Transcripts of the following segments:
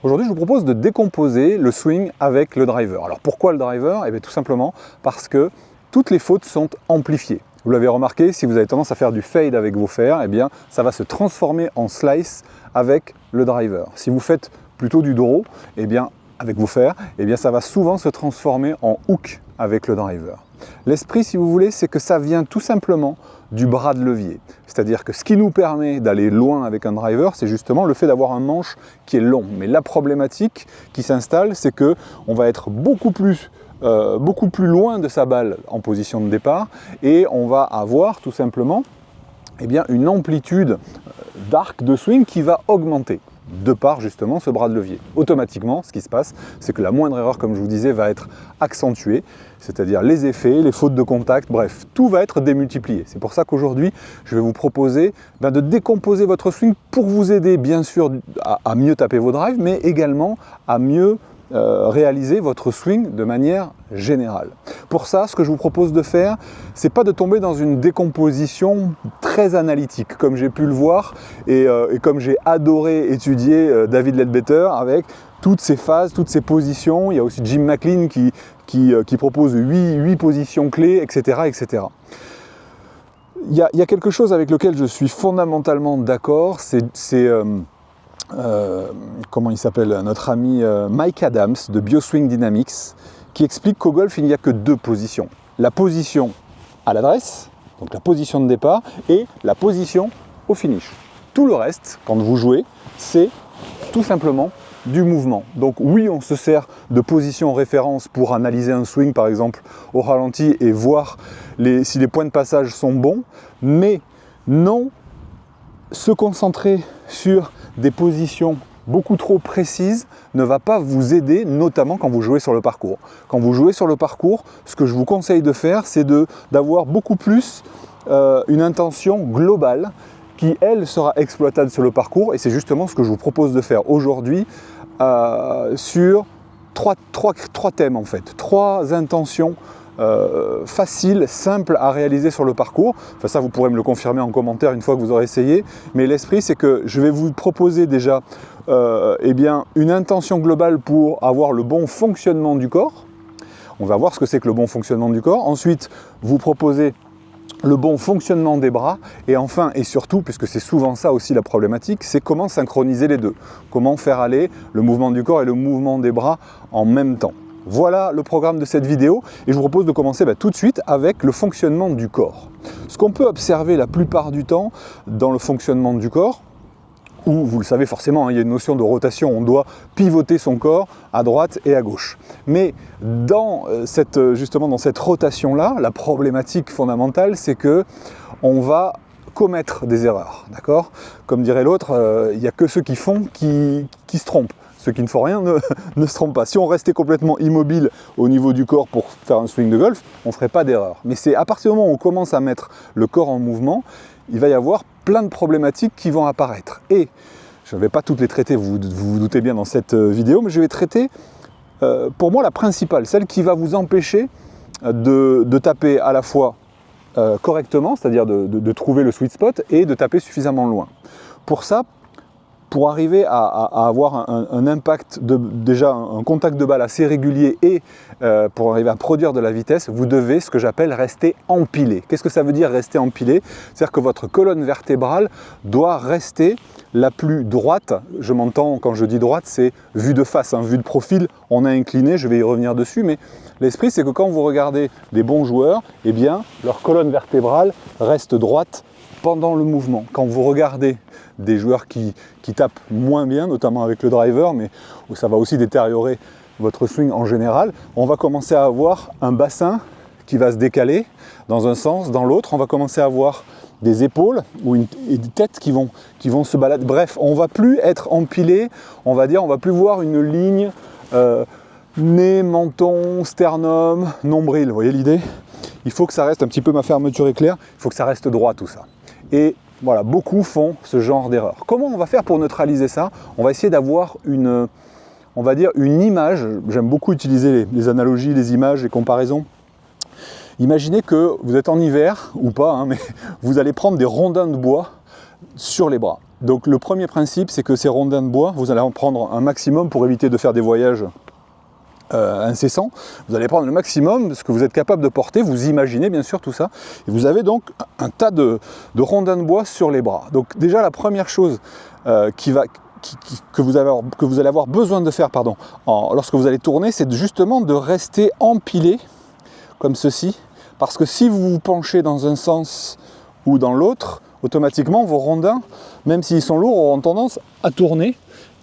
Aujourd'hui, je vous propose de décomposer le swing avec le driver. Alors pourquoi le driver? Eh bien tout simplement parce que toutes les fautes sont amplifiées. Vous l'avez remarqué, si vous avez tendance à faire du fade avec vos fers, eh bien ça va se transformer en slice avec le driver. Si vous faites plutôt du draw, eh bien avec vos fers, eh bien ça va souvent se transformer en hook avec le driver. L'esprit, si vous voulez, c'est que ça vient tout simplement du bras de levier. C'est-à-dire que ce qui nous permet d'aller loin avec un driver, c'est justement le fait d'avoir un manche qui est long. Mais la problématique qui s'installe, c'est qu'on va être beaucoup plus loin de sa balle en position de départ et on va avoir tout simplement une amplitude d'arc de swing qui va augmenter de par justement ce bras de levier. Automatiquement, ce qui se passe, c'est que la moindre erreur, comme je vous disais, va être accentuée, c'est-à-dire les effets, les fautes de contact, bref, tout va être démultiplié. C'est pour ça qu'aujourd'hui, je vais vous proposer de décomposer votre swing pour vous aider, bien sûr, à mieux taper vos drives, mais également à mieux réaliser votre swing de manière générale. Pour ça, ce que je vous propose de faire, c'est pas de tomber dans une décomposition très analytique, comme j'ai pu le voir et comme j'ai adoré étudier David Leadbetter avec toutes ces phases, toutes ces positions. Il y a aussi Jim McLean qui propose 8 positions clés, etc. etc. Il y a quelque chose avec lequel je suis fondamentalement d'accord, comment il s'appelle, notre ami Mike Adams de BioSwing Dynamics, qui explique qu'au golf, il n'y a que 2 positions. La position à l'adresse, donc la position de départ, et la position au finish. Tout le reste, quand vous jouez, c'est tout simplement du mouvement. Donc oui, on se sert de position référence pour analyser un swing, par exemple, au ralenti et voir si les points de passage sont bons, mais non se concentrer sur des positions beaucoup trop précises ne va pas vous aider, notamment quand vous jouez sur le parcours. Quand vous jouez sur le parcours, ce que je vous conseille de faire, c'est d'avoir beaucoup plus une intention globale qui, elle, sera exploitable sur le parcours. Et c'est justement ce que je vous propose de faire aujourd'hui sur trois thèmes, en fait. 3 intentions facile, simple à réaliser sur le parcours. Enfin, ça, vous pourrez me le confirmer en commentaire une fois que vous aurez essayé. Mais l'esprit, c'est que je vais vous proposer déjà une intention globale pour avoir le bon fonctionnement du corps. On va voir ce que c'est que le bon fonctionnement du corps. Ensuite, vous proposer le bon fonctionnement des bras. Et enfin, et surtout, puisque c'est souvent ça aussi la problématique, c'est comment synchroniser les deux. Comment faire aller le mouvement du corps et le mouvement des bras en même temps. Voilà le programme de cette vidéo et je vous propose de commencer tout de suite avec le fonctionnement du corps. Ce qu'on peut observer la plupart du temps dans le fonctionnement du corps, où vous le savez forcément, il y a une notion de rotation, on doit pivoter son corps à droite et à gauche. Mais dans cette rotation-là, la problématique fondamentale, c'est que on va commettre des erreurs, d'accord? Comme dirait l'autre, il n'y a que ceux qui font qui se trompent. Ceux qui ne font rien ne se trompent pas. Si on restait complètement immobile au niveau du corps pour faire un swing de golf, on ne ferait pas d'erreur. Mais c'est à partir du moment où on commence à mettre le corps en mouvement, il va y avoir plein de problématiques qui vont apparaître. Et je ne vais pas toutes les traiter, vous vous doutez bien dans cette vidéo, mais je vais traiter, pour moi, la principale, celle qui va vous empêcher de taper à la fois correctement, c'est-à-dire de trouver le sweet spot et de taper suffisamment loin. Pour ça, pour arriver à avoir un impact, déjà un contact de balle assez régulier et pour arriver à produire de la vitesse, vous devez, ce que j'appelle, rester empilé. Qu'est-ce que ça veut dire rester empilé? C'est-à-dire que votre colonne vertébrale doit rester la plus droite. Je m'entends, quand je dis droite, c'est vue de face, vue de profil, on a incliné, je vais y revenir dessus, mais l'esprit c'est que quand vous regardez des bons joueurs, eh bien, leur colonne vertébrale reste droite pendant le mouvement. Quand vous regardez des joueurs qui tapent moins bien, notamment avec le driver, mais où ça va aussi détériorer votre swing en général, on va commencer à avoir un bassin qui va se décaler dans un sens, dans l'autre. On va commencer à avoir des épaules et des têtes qui vont se balader. Bref, on ne va plus être empilé, on va va plus voir une ligne nez, menton, sternum, nombril. Vous voyez l'idée? Il faut que ça reste un petit peu, ma fermeture est claire, il faut que ça reste droit tout ça. Et voilà, beaucoup font ce genre d'erreur. Comment on va faire pour neutraliser ça? On va essayer d'avoir une image. J'aime beaucoup utiliser les analogies, les images, les comparaisons. Imaginez que vous êtes en hiver, ou pas, mais vous allez prendre des rondins de bois sur les bras. Donc le premier principe, c'est que ces rondins de bois, vous allez en prendre un maximum pour éviter de faire des voyages incessants. Vous allez prendre le maximum de ce que vous êtes capable de porter, vous imaginez bien sûr tout ça, et vous avez donc un tas de rondins de bois sur les bras. Donc déjà la première chose que vous allez avoir besoin de faire lorsque vous allez tourner, c'est justement de rester empilé comme ceci, parce que si vous vous penchez dans un sens ou dans l'autre, automatiquement vos rondins, même s'ils sont lourds, auront tendance à tourner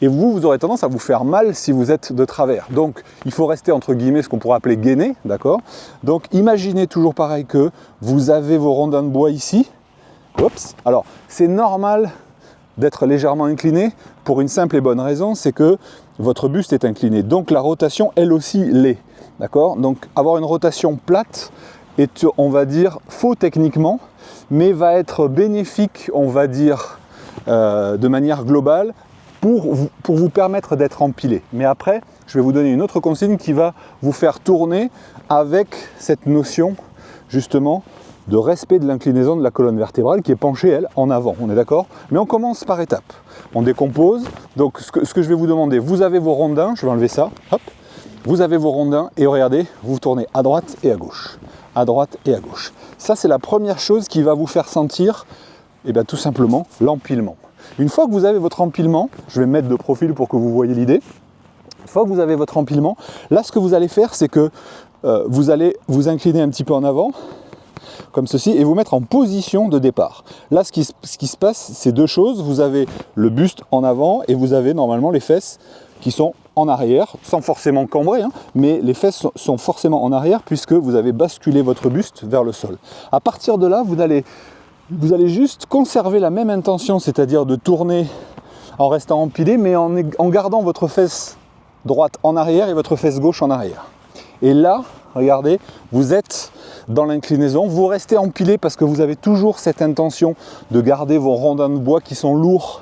et vous aurez tendance à vous faire mal si vous êtes de travers. Donc il faut rester entre guillemets ce qu'on pourrait appeler gainé, d'accord? Donc imaginez toujours pareil que vous avez vos rondins de bois ici. Oups. Alors c'est normal d'être légèrement incliné pour une simple et bonne raison, c'est que votre buste est incliné. Donc la rotation elle aussi l'est, d'accord? Donc avoir une rotation plate est, on va dire, faux techniquement, mais va être bénéfique, on va dire, de manière globale pour vous permettre d'être empilé. Mais après, je vais vous donner une autre consigne qui va vous faire tourner avec cette notion, justement, de respect de l'inclinaison de la colonne vertébrale qui est penchée, elle, en avant. On est d'accord? Mais on commence par étapes. On décompose. Donc, ce que je vais vous demander, vous avez vos rondins, je vais enlever ça, hop. Vous avez vos rondins et regardez, vous tournez à droite et à gauche. À droite et à gauche. Ça, c'est la première chose qui va vous faire sentir, tout simplement, l'empilement. Une fois que vous avez votre empilement, je vais me mettre de profil pour que vous voyez l'idée. Une fois que vous avez votre empilement, là, ce que vous allez faire, c'est que vous allez vous incliner un petit peu en avant, comme ceci, et vous mettre en position de départ. Là, ce qui se passe, c'est deux choses. Vous avez le buste en avant et vous avez normalement les fesses qui sont en arrière, sans forcément cambrer, mais les fesses sont forcément en arrière puisque vous avez basculé votre buste vers le sol. À partir de là, vous allez juste conserver la même intention, c'est-à-dire de tourner en restant empilé, mais en gardant votre fesse droite en arrière et votre fesse gauche en arrière. Et là, regardez, vous êtes dans l'inclinaison, vous restez empilé parce que vous avez toujours cette intention de garder vos rondins de bois qui sont lourds,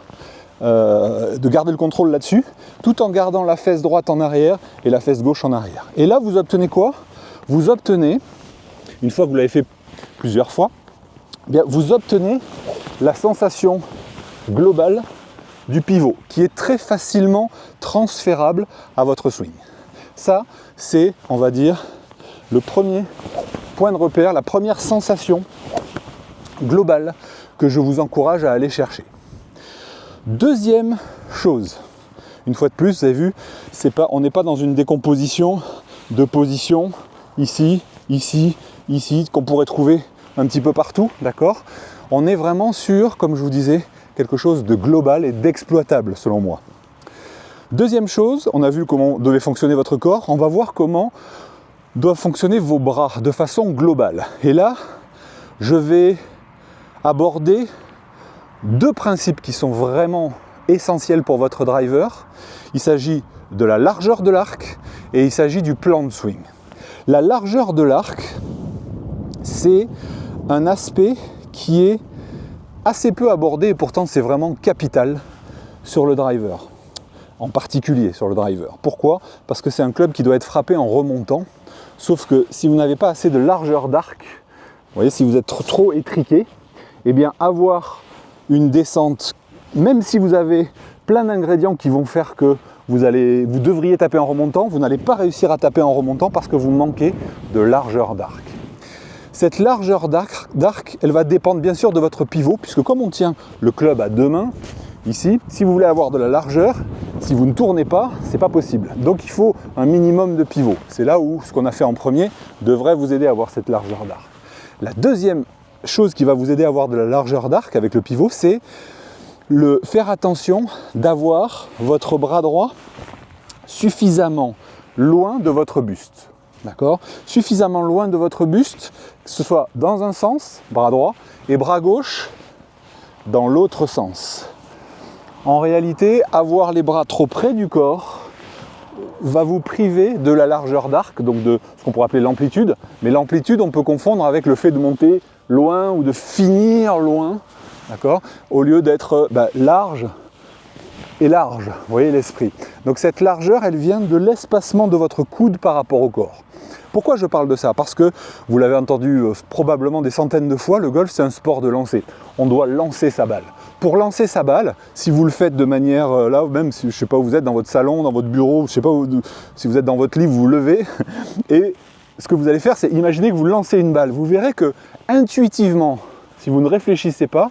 de garder le contrôle là-dessus, tout en gardant la fesse droite en arrière et la fesse gauche en arrière. Et là, vous obtenez quoi? Vous obtenez, une fois que vous l'avez fait plusieurs fois, vous obtenez la sensation globale du pivot, qui est très facilement transférable à votre swing. Ça, c'est, on va dire, le premier point de repère, la première sensation globale que je vous encourage à aller chercher. Deuxième chose, une fois de plus, vous avez vu, on n'est pas dans une décomposition de position ici, ici, ici, qu'on pourrait trouver un petit peu partout, d'accord? On est vraiment sur, comme je vous disais, quelque chose de global et d'exploitable selon moi. Deuxième chose, on a vu comment devait fonctionner votre corps, on va voir comment doivent fonctionner vos bras de façon globale. Et là, je vais aborder deux principes qui sont vraiment essentiels pour votre driver. Il s'agit de la largeur de l'arc et il s'agit du plan de swing. La largeur de l'arc, c'est un aspect qui est assez peu abordé et pourtant c'est vraiment capital sur le driver, en particulier sur le driver. Pourquoi? Parce que c'est un club qui doit être frappé en remontant, sauf que si vous n'avez pas assez de largeur d'arc, vous voyez, si vous êtes trop étriqué, eh bien avoir une descente, même si vous avez plein d'ingrédients qui vont faire que vous devriez taper en remontant, vous n'allez pas réussir à taper en remontant parce que vous manquez de largeur d'arc. Cette largeur d'arc, elle va dépendre bien sûr de votre pivot, puisque comme on tient le club à deux mains, ici, si vous voulez avoir de la largeur, si vous ne tournez pas, c'est pas possible. Donc il faut un minimum de pivot. C'est là où ce qu'on a fait en premier devrait vous aider à avoir cette largeur d'arc. La deuxième chose qui va vous aider à avoir de la largeur d'arc avec le pivot, c'est faire attention d'avoir votre bras droit suffisamment loin de votre buste. D'accord? Suffisamment loin de votre buste, que ce soit dans un sens, bras droit, et bras gauche dans l'autre sens. En réalité, avoir les bras trop près du corps va vous priver de la largeur d'arc, donc de ce qu'on pourrait appeler l'amplitude. Mais l'amplitude, on peut confondre avec le fait de monter loin ou de finir loin, d'accord? Au lieu d'être large et large, vous voyez l'esprit. Donc cette largeur, elle vient de l'espacement de votre coude par rapport au corps. Pourquoi je parle de ça? Parce que, vous l'avez entendu probablement des centaines de fois, le golf c'est un sport de lancer. On doit lancer sa balle. pour lancer sa balle, si vous le faites de manière, là même si je ne sais pas où vous êtes, dans votre salon, dans votre bureau, je ne sais pas où, si vous êtes dans votre lit, vous vous levez, et ce que vous allez faire, c'est imaginer que vous lancez une balle. Vous verrez que intuitivement, si vous ne réfléchissez pas,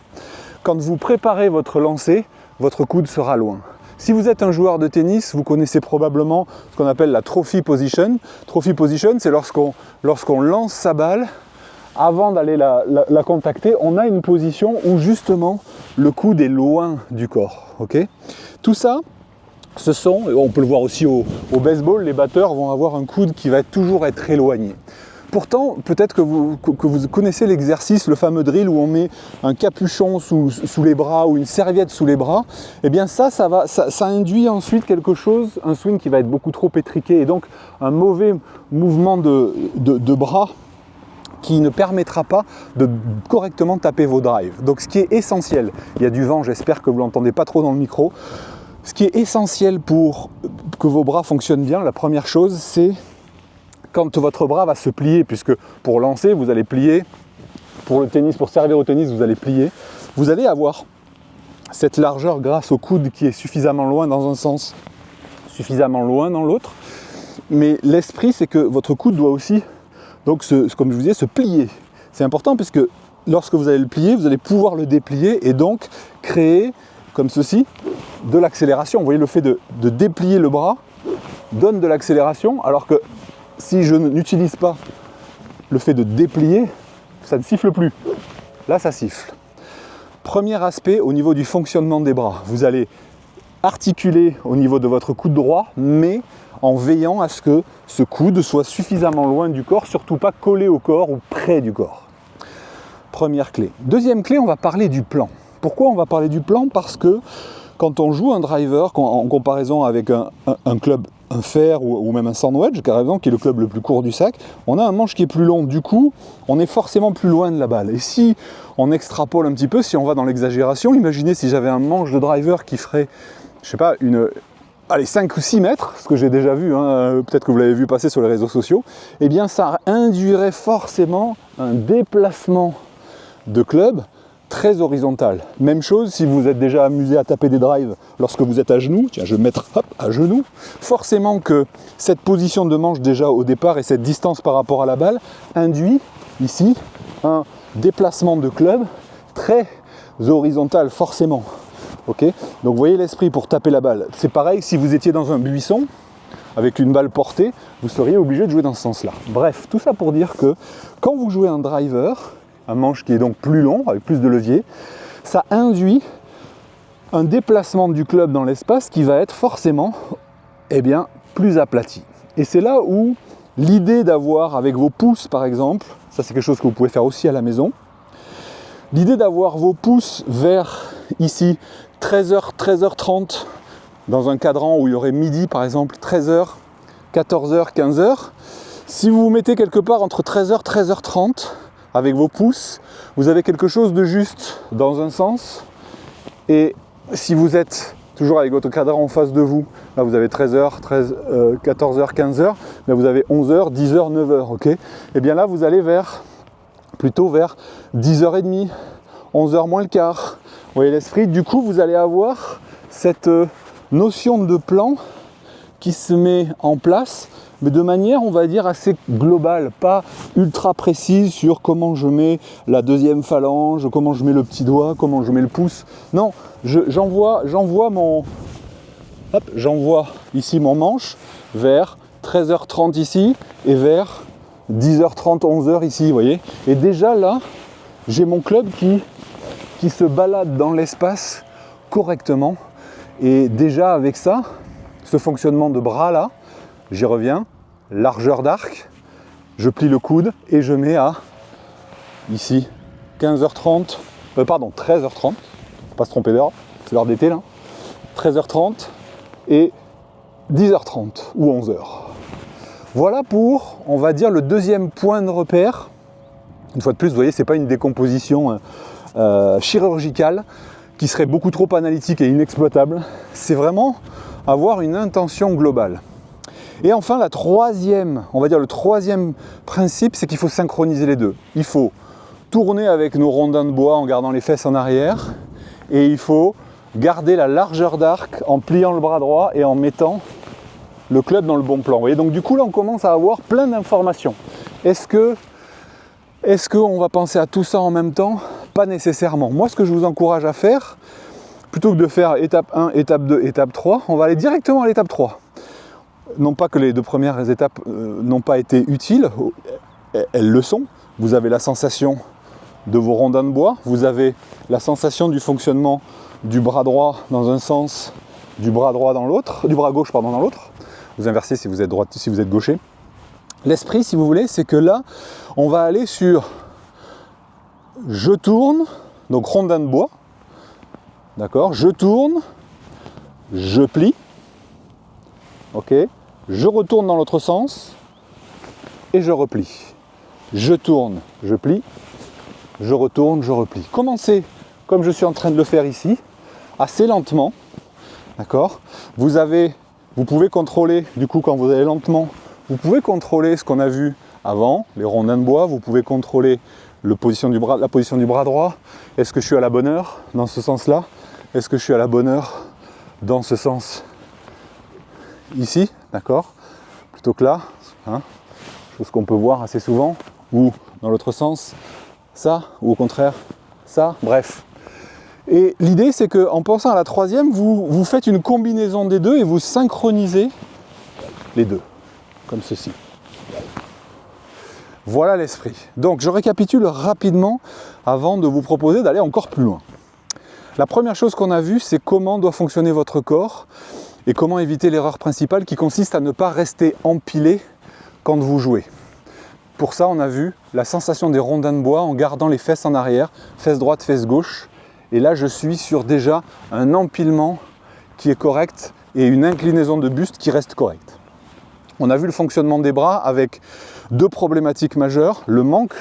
quand vous préparez votre lancer, votre coude sera loin. Si vous êtes un joueur de tennis, vous connaissez probablement ce qu'on appelle la trophy position. Trophy position, c'est lorsqu'on lance sa balle, avant d'aller la contacter, on a une position où justement le coude est loin du corps. Okay, tout ça, on peut le voir aussi au baseball, les batteurs vont avoir un coude qui va toujours être éloigné. Pourtant, peut-être que vous connaissez l'exercice, le fameux drill où on met un capuchon sous les bras ou une serviette sous les bras. Eh bien ça induit ensuite quelque chose, un swing qui va être beaucoup trop étriqué et donc un mauvais mouvement de bras qui ne permettra pas de correctement taper vos drives. Donc ce qui est essentiel, il y a du vent, j'espère que vous ne l'entendez pas trop dans le micro, ce qui est essentiel pour que vos bras fonctionnent bien, la première chose, c'est quand votre bras va se plier, puisque pour lancer, vous allez plier, pour le tennis, pour servir au tennis, vous allez plier, vous allez avoir cette largeur grâce au coude qui est suffisamment loin dans un sens, suffisamment loin dans l'autre, mais l'esprit, c'est que votre coude doit aussi, donc comme je vous disais, se plier. C'est important puisque lorsque vous allez le plier, vous allez pouvoir le déplier et donc créer, comme ceci, de l'accélération. Vous voyez, le fait de déplier le bras donne de l'accélération, alors que si je n'utilise pas le fait de déplier, ça ne siffle plus. Là, ça siffle. Premier aspect, au niveau du fonctionnement des bras. Vous allez articuler au niveau de votre coude droit, mais en veillant à ce que ce coude soit suffisamment loin du corps, surtout pas collé au corps ou près du corps. Première clé. Deuxième clé, on va parler du plan. Pourquoi on va parler du plan? Parce que quand on joue un driver, en comparaison avec un club, un fer ou même un sandwich, carrément, qui est le club le plus court du sac, on a un manche qui est plus long. Du coup, on est forcément plus loin de la balle. Et si on extrapole un petit peu, si on va dans l'exagération, imaginez si j'avais un manche de driver qui ferait, je sais pas, 5 ou 6 mètres, ce que j'ai déjà vu, hein, peut-être que vous l'avez vu passer sur les réseaux sociaux, eh bien ça induirait forcément un déplacement de club très horizontal. Même chose si vous êtes déjà amusé à taper des drives lorsque vous êtes à genoux, tiens je vais me mettre à genoux, forcément que cette position de manche déjà au départ et cette distance par rapport à la balle induit ici un déplacement de club très horizontal forcément. Okay, donc vous voyez l'esprit pour taper la balle. C'est pareil si vous étiez dans un buisson avec une balle portée, vous seriez obligé de jouer dans ce sens-là. Bref, tout ça pour dire que quand vous jouez un driver, un manche qui est donc plus long, avec plus de levier, ça induit un déplacement du club dans l'espace qui va être forcément plus aplati. Et c'est là où l'idée d'avoir avec vos pouces par exemple, ça c'est quelque chose que vous pouvez faire aussi à la maison, l'idée d'avoir vos pouces vers ici 13h, 13h30 dans un cadran où il y aurait midi par exemple, 13h, 14h, 15h, si vous vous mettez quelque part entre 13h, 13h30 avec vos pouces, vous avez quelque chose de juste dans un sens, et si vous êtes toujours avec votre cadran en face de vous, là vous avez 13h, 14h, 15h, là vous avez 11h, 10h, 9h, ok? Et bien là vous allez plutôt vers 10h30, 11h moins le quart. Vous voyez l'esprit? Du coup vous allez avoir cette notion de plan qui se met en place, mais de manière, on va dire, assez globale, pas ultra précise sur comment je mets la deuxième phalange, comment je mets le petit doigt, comment je mets le pouce. Non, j'envoie ici mon manche vers 13h30 ici et vers 10h30, 11h ici, vous voyez. Et déjà là, j'ai mon club qui se balade dans l'espace correctement. Et déjà avec ça, ce fonctionnement de bras là, j'y reviens, largeur d'arc, je plie le coude et je mets à, ici, 13h30, faut pas se tromper d'heure, c'est l'heure d'été là, 13h30 et 10h30 ou 11h. Voilà pour, on va dire, le deuxième point de repère. Une fois de plus, vous voyez, c'est pas une décomposition chirurgicale qui serait beaucoup trop analytique et inexploitable. C'est vraiment avoir une intention globale. Et enfin, le troisième principe, c'est qu'il faut synchroniser les deux. Il faut tourner avec nos rondins de bois en gardant les fesses en arrière et il faut garder la largeur d'arc en pliant le bras droit et en mettant le club dans le bon plan. Vous voyez, donc du coup là on commence à avoir plein d'informations. Est-ce qu'on va penser à tout ça en même temps? Pas nécessairement. Moi ce que je vous encourage à faire, plutôt que de faire étape 1, étape 2, étape 3, on va aller directement à l'étape 3. Non pas que les deux premières étapes n'ont pas été utiles, elles le sont. Vous avez la sensation de vos rondins de bois, vous avez la sensation du fonctionnement du bras droit dans un sens, du bras droit dans l'autre, du bras gauche pardon dans l'autre. Vous inversez si vous êtes droit, si vous êtes gaucher. L'esprit, si vous voulez, c'est que là, on va aller sur je tourne, donc rondin de bois, d'accord, je tourne, je plie, ok, je retourne dans l'autre sens et je replie. Je tourne, je plie, je retourne, je replie. Commencez comme je suis en train de le faire ici, assez lentement, d'accord. Vous pouvez contrôler, du coup, quand vous allez lentement, vous pouvez contrôler ce qu'on a vu avant, les rondins de bois, vous pouvez contrôler la position du bras droit. Est-ce que je suis à la bonne heure dans ce sens-là? Est-ce que je suis à la bonne heure dans ce sens ici, d'accord? Plutôt que là, hein, chose qu'on peut voir assez souvent, ou dans l'autre sens, ça, ou au contraire, ça, bref. Et l'idée, c'est qu'en pensant à la troisième, vous faites une combinaison des deux et vous synchronisez les deux, comme ceci. Voilà l'esprit. Donc, je récapitule rapidement avant de vous proposer d'aller encore plus loin. La première chose qu'on a vue, c'est comment doit fonctionner votre corps et comment éviter l'erreur principale qui consiste à ne pas rester empilé quand vous jouez. Pour ça, on a vu la sensation des rondins de bois en gardant les fesses en arrière, fesses droite, fesses gauche. Et là, je suis sur déjà un empilement qui est correct et une inclinaison de buste qui reste correcte. On a vu le fonctionnement des bras avec deux problématiques majeures. Le manque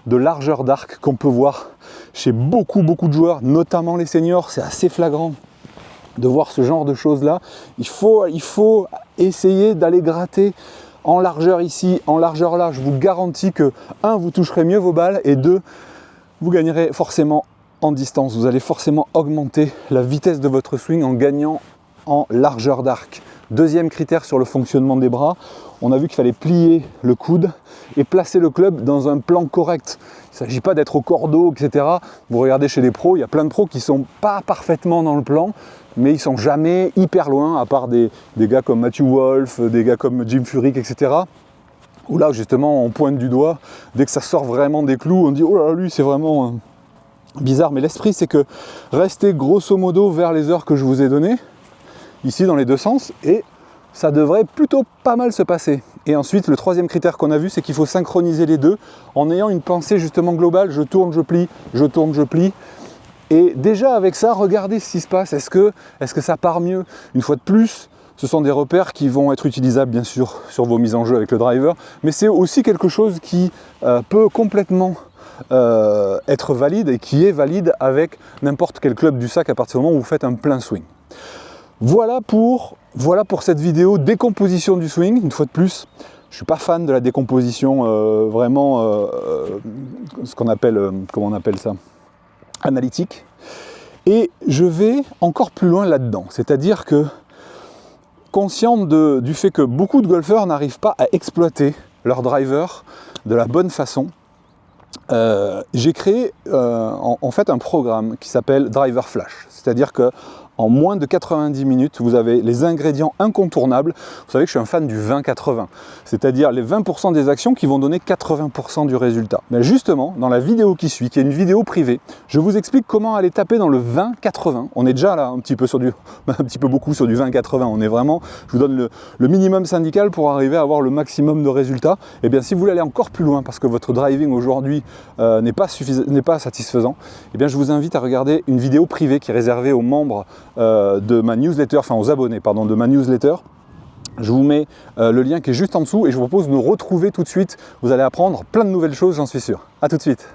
de largeur d'arc qu'on peut voir chez beaucoup de joueurs, notamment les seniors. C'est assez flagrant de voir ce genre de choses-là. Il faut essayer d'aller gratter en largeur ici, en largeur là. Je vous garantis que 1, vous toucherez mieux vos balles et 2, vous gagnerez forcément en distance. Vous allez forcément augmenter la vitesse de votre swing en gagnant en largeur d'arc. Deuxième critère sur le fonctionnement des bras, on a vu qu'il fallait plier le coude et placer le club dans un plan correct. Il ne s'agit pas d'être au cordeau, etc. Vous regardez chez les pros, il y a plein de pros qui ne sont pas parfaitement dans le plan, mais ils ne sont jamais hyper loin, à part des gars comme Matthew Wolff, des gars comme Jim Furyk, etc. Où là, justement, on pointe du doigt. Dès que ça sort vraiment des clous, on dit « Oh là là, lui, c'est vraiment bizarre ». Mais l'esprit, c'est que restez grosso modo vers les heures que je vous ai données, ici dans les deux sens, et ça devrait plutôt pas mal se passer. Et ensuite, le troisième critère qu'on a vu, c'est qu'il faut synchroniser les deux en ayant une pensée justement globale. Je tourne, je plie, je tourne, je plie. Et déjà avec ça, regardez ce qui se passe. Est-ce que ça part mieux? Une fois de plus, ce sont des repères qui vont être utilisables bien sûr sur vos mises en jeu avec le driver, mais c'est aussi quelque chose qui peut complètement être valide et qui est valide avec n'importe quel club du sac à partir du moment où vous faites un plein swing. Voilà pour cette vidéo décomposition du swing. Une fois de plus, je ne suis pas fan de la décomposition ce qu'on appelle, comment on appelle ça, analytique. Et je vais encore plus loin là-dedans. C'est-à-dire que, conscient du fait que beaucoup de golfeurs n'arrivent pas à exploiter leur driver de la bonne façon, j'ai créé en fait un programme qui s'appelle Driver Flash. C'est-à-dire que en moins de 90 minutes, vous avez les ingrédients incontournables. Vous savez que je suis un fan du 20-80, c'est-à-dire les 20% des actions qui vont donner 80% du résultat. Mais justement, dans la vidéo qui suit, qui est une vidéo privée, je vous explique comment aller taper dans le 20-80. On est déjà là un petit peu beaucoup sur du 20-80. On est vraiment, je vous donne le minimum syndical pour arriver à avoir le maximum de résultats. Et bien, si vous voulez aller encore plus loin, parce que votre driving aujourd'hui n'est pas satisfaisant, et bien, je vous invite à regarder une vidéo privée qui est réservée aux membres de ma newsletter, enfin aux abonnés pardon, de ma newsletter. Je vous mets le lien qui est juste en dessous et je vous propose de nous retrouver tout de suite. Vous allez apprendre plein de nouvelles choses, j'en suis sûr. A tout de suite.